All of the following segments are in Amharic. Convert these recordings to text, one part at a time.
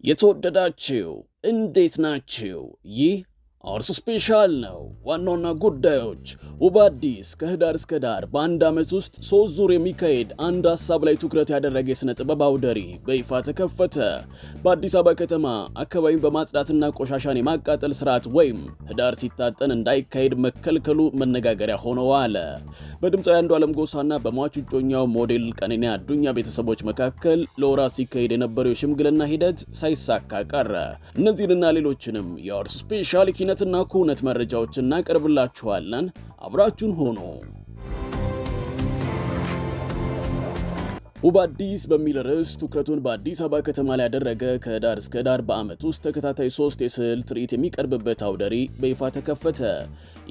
የተወደዳችሁ እንዴት ናችሁ? ይህ አርስ ስፔሻል ነው። ዋናውና ጉዳዮች ውብ አዲስ ከህዳር እስከ ዳር በአንድ ዓመት ውስጥ 3 ዙር የሚካሄድ አንድ ሐሳብ ላይ ትኩረት ያደረገ የሥነ ጥበብ አውደ ርዕይ በይፋ ተከፈተ። በአዲስ አበባ ከተማ አካባቢን በማጽዳትና ቆሻሻን የማቃጠል ስርዓት ወይም ህዳር ሲታጠን እንዳይካሄድ መከልከሉ መነጋገሪያ ሆኖ ዋለ። በድምፃዊ አንዱዓለም ጎሳና በሟች እጮኛው ሞዴል ቀነኒ አዱኛ ቤተሰቦች መካከል ለወራት ሲካሄድ የነበረው የሽምግልና ሂደት ሳይሳካ ቀረ። እነዚህንና ሌሎችንም የአርስ ስፔሻል ኪነትና ኩነት መረጃዎችን እናቀርብላችኋለን። አብራችሁን ሆኖ ውብ አዲስ በሚል ርዕስ ትኩረቱን በአዲስ አበባ ከተማ ላይ ያደረገ ከህዳር እስከ ዳር በዓመት ውስጥ ተከታታይ 3 የስዕል ትርኢት የሚቀርብበት አውደ ርዕይ በይፋ ተከፈተ።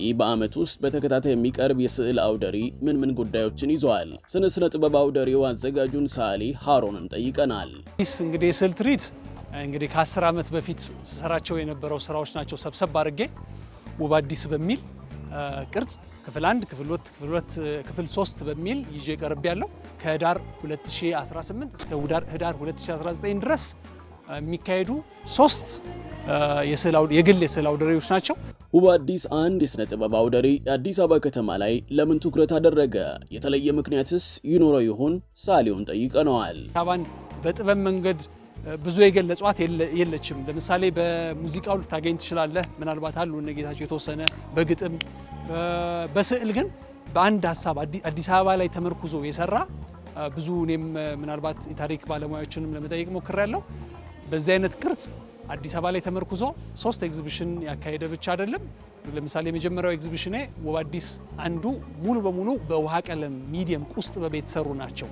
ይህ በዓመት ውስጥ በተከታታይ የሚቀርብ የስዕል አውደ ርዕይ ምን ጉዳዮችን ይዟል? ስነ ጥበብ አውደ ርዕዩ አዘጋጁን ሰዓሊ ሃሮንን ጠይቀናል። እንግዲህ የስዕል ትርኢት ከ10 ዓመት በፊት ሰራቸው የነበረው ስራዎች ናቸው። ሰብሰብ አድርጌ ውብ አዲስ በሚል ቅርጽ ክፍል 1፣ ክፍል 2፣ ክፍል 3 በሚል ይዤ ቀርብ ያለው ከህዳር 2018 እስከ ህዳር 2019 ድረስ የሚካሄዱ 3 የግል የስዕል አውደ ርዕዮች ናቸው። ውብ አዲስ አንድ የሥነ ጥበብ አውደ ርዕይ የአዲስ አበባ ከተማ ላይ ለምን ትኩረት አደረገ? የተለየ ምክንያትስ ይኖረው ይሆን? ሰዓሊውን ጠይቀነዋል። አበባን በጥበብ መንገድ ብዙ የገለጿት የለችም። ለምሳሌ በሙዚቃው ልታገኝ ትችላለህ፣ ምናልባት አሉ እነ ጌታቸው የተወሰነ በግጥም በስዕል ግን በአንድ ሀሳብ አዲስ አበባ ላይ ተመርኩዞ የሰራ ብዙ እኔም ምናልባት የታሪክ ባለሙያዎችንም ለመጠየቅ ሞክሬያለሁ። በዚህ አይነት ቅርጽ አዲስ አበባ ላይ ተመርኩዞ 3 ኤግዚቢሽን ያካሄደ ብቻ አይደለም። ለምሳሌ የመጀመሪያው ኤግዚቢሽኔ ውብ አዲስ አንዱ ሙሉ በሙሉ በውሃ ቀለም ሚዲየም ቁስጥ ጥበብ የተሰሩ ናቸው።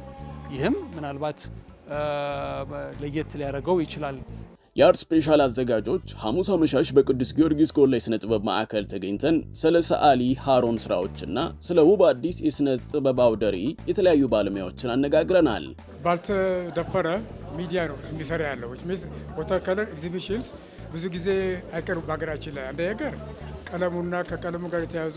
ይህም ምናልባት ለየት ሊያደርገው ይችላል። የአርት ስፔሻል አዘጋጆች ሐሙስ አመሻሽ በቅዱስ ጊዮርጊስ ኮሌጅ ስነ ጥበብ ማዕከል ተገኝተን ስለ ሰዓሊ ሃሮን ስራዎችና ስለ ውብ አዲስ የስነ ጥበብ አውደ ርዕይ የተለያዩ ባለሙያዎችን አነጋግረናል። ባልተደፈረ ሚዲያ ነው የሚሰራ ያለው ወተር ከለር ኤግዚቢሽንስ ብዙ ጊዜ አይቀርም በሀገራችን ላይ። አንድ ነገር ቀለሙና ከቀለሙ ጋር የተያዙ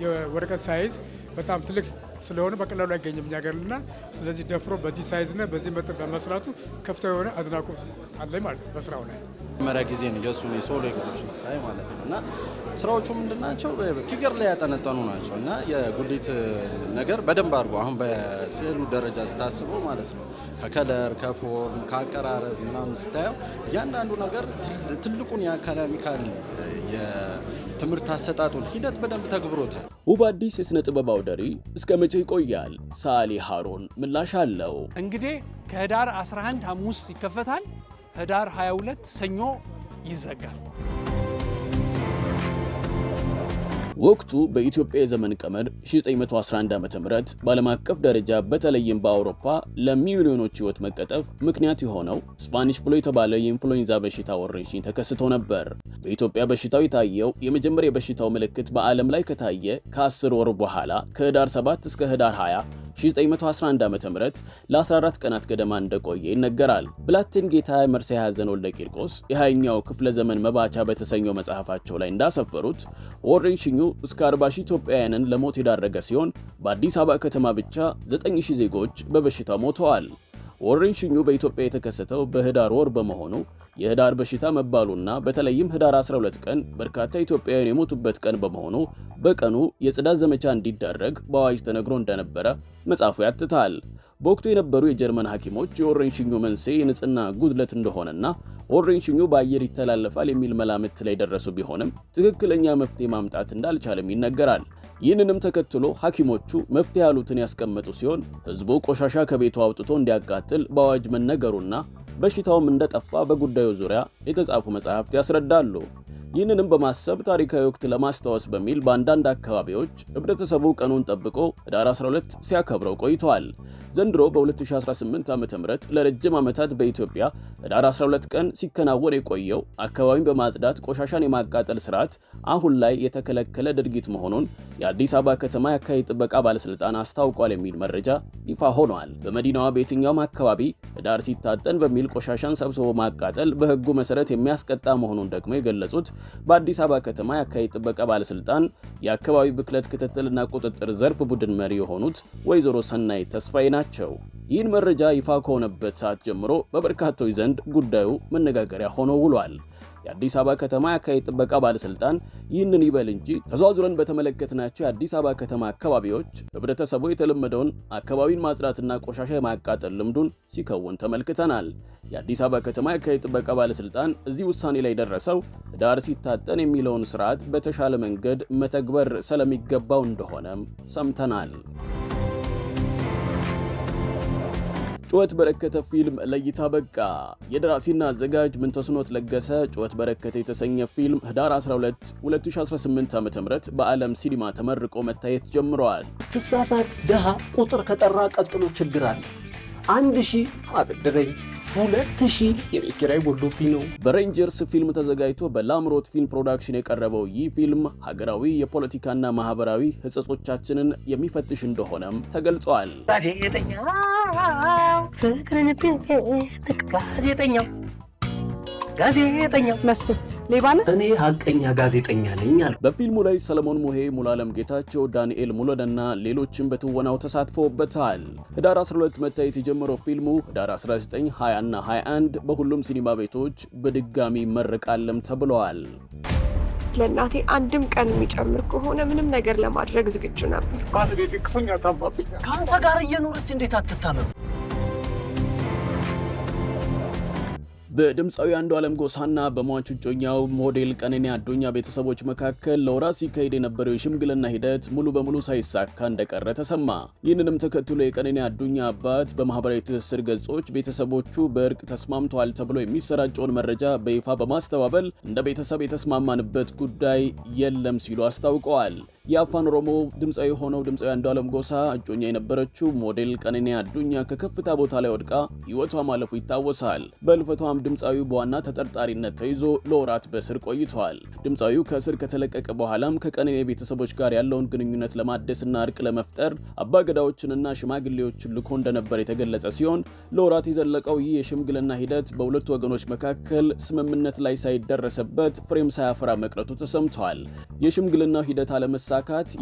የወረቀት ሳይዝ በጣም ትልቅ ስለሆነ በቀላሉ አይገኝም እኛ ሀገርና፣ ስለዚህ ደፍሮ በዚህ ሳይዝና በዚህ መጠን በመስራቱ ከፍተኛ የሆነ አድናቆት አለኝ ማለት ነው በስራው ላይ። መጀመሪያ ጊዜ ነው የእሱን የሶሎ ኤግዚቢሽን ሳይ ማለት ነው። እና ስራዎቹ ምንድናቸው? ፊገር ላይ ያጠነጠኑ ናቸው እና የጉሊት ነገር በደንብ አድርጎ አሁን በስዕሉ ደረጃ ስታስበው ማለት ነው ከከለር ከፎርም ከአቀራረብ ምናምን ስታየው እያንዳንዱ ነገር ትልቁን የአካዳሚካል የትምህርት አሰጣጡን ሂደት በደንብ ተግብሮታል። ውብ አዲስ የሥነ ጥበብ አውደ ርዕይ እስከ መቼ ይቆያል? ሰዓሊ ሃሮን ምላሽ አለው። እንግዲህ ከህዳር 11 ሐሙስ ይከፈታል፣ ህዳር 22 ሰኞ ይዘጋል። ወቅቱ በኢትዮጵያ የዘመን ቀመር 1911 ዓ.ም በዓለም አቀፍ ደረጃ በተለይም በአውሮፓ ለሚሊዮኖች ሕይወት መቀጠፍ ምክንያት የሆነው ስፓኒሽ ፍሉ የተባለ የኢንፍሉዌንዛ በሽታ ወረርሽኝ ተከስቶ ነበር። በኢትዮጵያ በሽታው የታየው የመጀመሪያ የበሽታው ምልክት በዓለም ላይ ከታየ ከ10 ወር በኋላ ከህዳር 7 እስከ ህዳር 20 1911 ዓ.ም ለ14 ቀናት ገደማ እንደቆየ ይነገራል። ብላቴን ጌታ መርሲያ ሐዘን ወልደ ቂርቆስ የ20ኛው ክፍለ ዘመን መባቻ በተሰኘው መጽሐፋቸው ላይ እንዳሰፈሩት ወረርሽኙ እስከ 40,000 ኢትዮጵያውያንን ለሞት የዳረገ ሲሆን በአዲስ አበባ ከተማ ብቻ 9,000 ዜጎች በበሽታው ሞተዋል። ወረርሽኙ በኢትዮጵያ የተከሰተው በህዳር ወር በመሆኑ የህዳር በሽታ መባሉና በተለይም ህዳር 12 ቀን በርካታ ኢትዮጵያውያን የሞቱበት ቀን በመሆኑ በቀኑ የጽዳት ዘመቻ እንዲደረግ በአዋጅ ተነግሮ እንደነበረ መጽሐፉ ያትታል። በወቅቱ የነበሩ የጀርመን ሐኪሞች የወረርሽኙ መንስኤ የንጽህና ጉድለት እንደሆነና ወረርሽኙ በአየር ይተላለፋል የሚል መላምት ላይ ደረሱ ቢሆንም ትክክለኛ መፍትሄ ማምጣት እንዳልቻለም ይነገራል። ይህንንም ተከትሎ ሐኪሞቹ መፍትሄ ያሉትን ያስቀመጡ ሲሆን ህዝቡ ቆሻሻ ከቤቱ አውጥቶ እንዲያቃጥል በአዋጅ መነገሩና በሽታውም እንደጠፋ በጉዳዩ ዙሪያ የተጻፉ መጽሐፍት ያስረዳሉ። ይህንንም በማሰብ ታሪካዊ ወቅት ለማስታወስ በሚል በአንዳንድ አካባቢዎች ህብረተሰቡ ቀኑን ጠብቆ ህዳር 12 ሲያከብረው ቆይቷል። ዘንድሮ በ2018 ዓ.ም ለረጅም ዓመታት በኢትዮጵያ ህዳር 12 ቀን ሲከናወን የቆየው አካባቢን በማጽዳት ቆሻሻን የማቃጠል ስርዓት አሁን ላይ የተከለከለ ድርጊት መሆኑን የአዲስ አበባ ከተማ የአካባቢ ጥበቃ ባለስልጣን አስታውቋል የሚል መረጃ ይፋ ሆኗል። በመዲናዋ በየትኛውም አካባቢ ህዳር ሲታጠን በሚል ቆሻሻን ሰብስቦ ማቃጠል በህጉ መሰረት የሚያስቀጣ መሆኑን ደግሞ የገለጹት በአዲስ አበባ ከተማ የአካባቢ ጥበቃ ባለስልጣን የአካባቢ ብክለት ክትትልና ቁጥጥር ዘርፍ ቡድን መሪ የሆኑት ወይዘሮ ሰናይ ተስፋዬ ናቸው። ናቸው። ይህን መረጃ ይፋ ከሆነበት ሰዓት ጀምሮ በበርካቶች ዘንድ ጉዳዩ መነጋገሪያ ሆኖ ውሏል። የአዲስ አበባ ከተማ የአካባቢ ጥበቃ ባለስልጣን ይህንን ይበል እንጂ ተዘዋውረን በተመለከትናቸው የአዲስ አበባ ከተማ አካባቢዎች ህብረተሰቡ የተለመደውን አካባቢን ማጽዳትና ቆሻሻ የማቃጠል ልምዱን ሲከውን ተመልክተናል። የአዲስ አበባ ከተማ የአካባቢ ጥበቃ ባለስልጣን እዚህ ውሳኔ ላይ ደረሰው ህዳር ሲታጠን የሚለውን ስርዓት በተሻለ መንገድ መተግበር ስለሚገባው እንደሆነም ሰምተናል። ጩኸት በረከተ ፊልም ለእይታ በቃ። የደራሲና አዘጋጅ ምንተስኖት ለገሰ ጩኸት በረከተ የተሰኘ ፊልም ህዳር 12 2018 ዓ.ም በዓለም ሲኒማ ተመርቆ መታየት ጀምሯል። ትሳሳት ደሃ ቁጥር ከጠራ ቀጥሎ ችግር አለ። 1000 አብድረኝ 2000 የቤት ኪራይ ጎልዶብኝ ነው። በሬንጀርስ ፊልም ተዘጋጅቶ በላምሮት ፊልም ፕሮዳክሽን የቀረበው ይህ ፊልም ሀገራዊ የፖለቲካና ማህበራዊ ህጸጾቻችንን የሚፈትሽ እንደሆነም ተገልጿል። ጋዜጠኛው ፍቅርን ጋዜጠኛው መስፍን ሌባ ነህ? እኔ ሀቀኛ ጋዜጠኛ ነኝ አልኩ። በፊልሙ ላይ ሰለሞን ሙሄ፣ ሙሉዓለም ጌታቸው፣ ዳንኤል ሙሉነና ሌሎችም በትወናው ተሳትፈውበታል። ህዳር 12 መታየት የጀመረው ፊልሙ ህዳር 19፣ 20 እና 21 በሁሉም ሲኒማ ቤቶች በድጋሚ ይመረቃልም ተብለዋል። ለእናቴ አንድም ቀን የሚጨምር ከሆነ ምንም ነገር ለማድረግ ዝግጁ ነበር። ባለቤቴ ክፉኛ ታማብኛል። ከአንተ ጋር እየኖረች እንዴት አትታመም? በድምፃዊ አንዱዓለም ጎሳና በሟቹ እጮኛው ሞዴል ቀነኒ አዱኛ ቤተሰቦች መካከል ለወራት ሲካሄድ የነበረው የሽምግልና ሂደት ሙሉ በሙሉ ሳይሳካ እንደቀረ ተሰማ። ይህንንም ተከትሎ የቀነኒ አዱኛ አባት በማህበራዊ ትስስር ገጾች ቤተሰቦቹ በእርቅ ተስማምተዋል ተብሎ የሚሰራጨውን መረጃ በይፋ በማስተባበል እንደ ቤተሰብ የተስማማንበት ጉዳይ የለም ሲሉ አስታውቀዋል። የአፋን ኦሮሞ ድምፃዊ ሆነው ድምፃዊ አንዱዓለም ጎሳ እጮኛ የነበረችው ሞዴል ቀነኒ አዱኛ ከከፍታ ቦታ ላይ ወድቃ ህይወቷ ማለፉ ይታወሳል። በህልፈቷም ድምፃዊው በዋና ተጠርጣሪነት ተይዞ ለወራት በስር ቆይቷል። ድምፃዊው ከእስር ከተለቀቀ በኋላም ከቀነኒ ቤተሰቦች ጋር ያለውን ግንኙነት ለማደስና እርቅ ለመፍጠር አባገዳዎችንና ሽማግሌዎችን ልኮ እንደነበር የተገለጸ ሲሆን ለወራት የዘለቀው ይህ የሽምግልና ሂደት በሁለቱ ወገኖች መካከል ስምምነት ላይ ሳይደረሰበት ፍሬም ሳያፈራ መቅረቱ ተሰምቷል። የሽምግልናው ሂደት አለመሳካት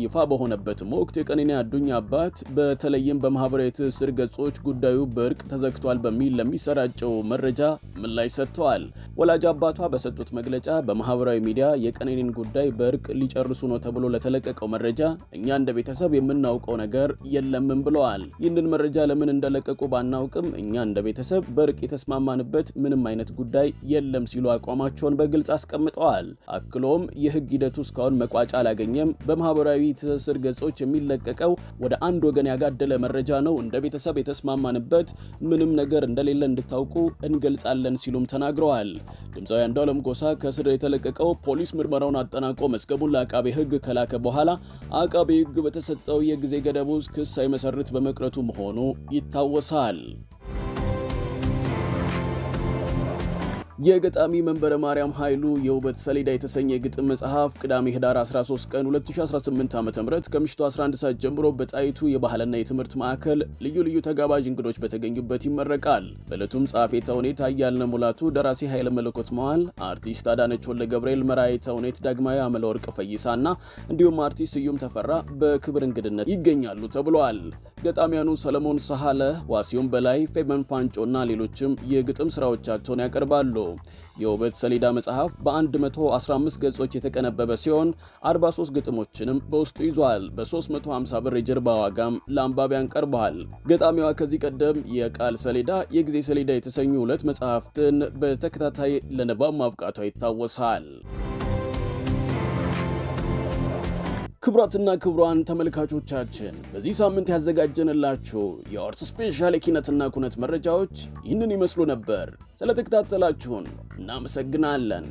ይፋ በሆነበትም ወቅት የቀነኒ አዱኛ አባት በተለይም በማህበራዊ ትስስር ገጾች ጉዳዩ በእርቅ ተዘግቷል በሚል ለሚሰራጨው መረጃ ምላሽ ሰጥተዋል። ወላጅ አባቷ በሰጡት መግለጫ በማህበራዊ ሚዲያ የቀነኒን ጉዳይ በእርቅ ሊጨርሱ ነው ተብሎ ለተለቀቀው መረጃ እኛ እንደ ቤተሰብ የምናውቀው ነገር የለምም ብለዋል። ይህንን መረጃ ለምን እንደለቀቁ ባናውቅም እኛ እንደ ቤተሰብ በእርቅ የተስማማንበት ምንም አይነት ጉዳይ የለም ሲሉ አቋማቸውን በግልጽ አስቀምጠዋል። አክሎም የህግ ሂደቱ እስካሁን መቋጫ አላገኘም፣ በማህበራዊ ትስስር ገጾች የሚለቀቀው ወደ አንድ ወገን ያጋደለ መረጃ ነው፣ እንደ ቤተሰብ የተስማማንበት ምንም ነገር እንደሌለ እንድታውቁ እንገልጻለን ሲሉም ተናግረዋል። ድምፃዊ አንዱዓለም ጎሳ ከእስር የተለቀቀው ፖሊስ ምርመራውን አጠናቆ መዝገቡን ለአቃቤ ህግ ከላከ በኋላ አቃቤ ህግ በተሰጠው የጊዜ ገደብ ውስጥ ክስ ሳይመሰርት በመቅረቱ መሆኑ ይታወሳል። የገጣሚ መንበረ ማርያም ኃይሉ የውበት ሰሌዳ የተሰኘ የግጥም መጽሐፍ ቅዳሜ ህዳር 13 ቀን 2018 ዓ.ም ከምሽቱ 11 ሰዓት ጀምሮ በጣይቱ የባህልና የትምህርት ማዕከል ልዩ ልዩ ተጋባዥ እንግዶች በተገኙበት ይመረቃል። በዕለቱም ጸሐፌ ተውኔት አያልነህ ሙላቱ፣ ደራሲ ኃይለ መለኮት መዋል፣ አርቲስት አዳነች ወልደ ገብርኤል፣ መራሄ ተውኔት ዳግማዊ አመለወርቅ ፈይሳና እንዲሁም አርቲስት ስዩም ተፈራ በክብር እንግድነት ይገኛሉ ተብሏል። ገጣሚያኑ ሰለሞን ሰሃለ፣ ዋሲዮን በላይ፣ ፌበን ፋንጮና ሌሎችም የግጥም ስራዎቻቸውን ያቀርባሉ። የውበት ሰሌዳ መጽሐፍ በ115 ገጾች የተቀነበበ ሲሆን 43 ግጥሞችንም በውስጡ ይዟል። በ350 ብር የጀርባ ዋጋም ለአንባቢያን ቀርበዋል። ገጣሚዋ ከዚህ ቀደም የቃል ሰሌዳ፣ የጊዜ ሰሌዳ የተሰኙ 2 መጽሐፍትን በተከታታይ ለንባብ ማብቃቷ ይታወሳል። ክቡራትና ክቡራን ተመልካቾቻችን በዚህ ሳምንት ያዘጋጀንላችሁ የአርት ስፔሻል የኪነትና ኩነት መረጃዎች ይህንን ይመስሉ ነበር። ስለተከታተላችሁን እናመሰግናለን።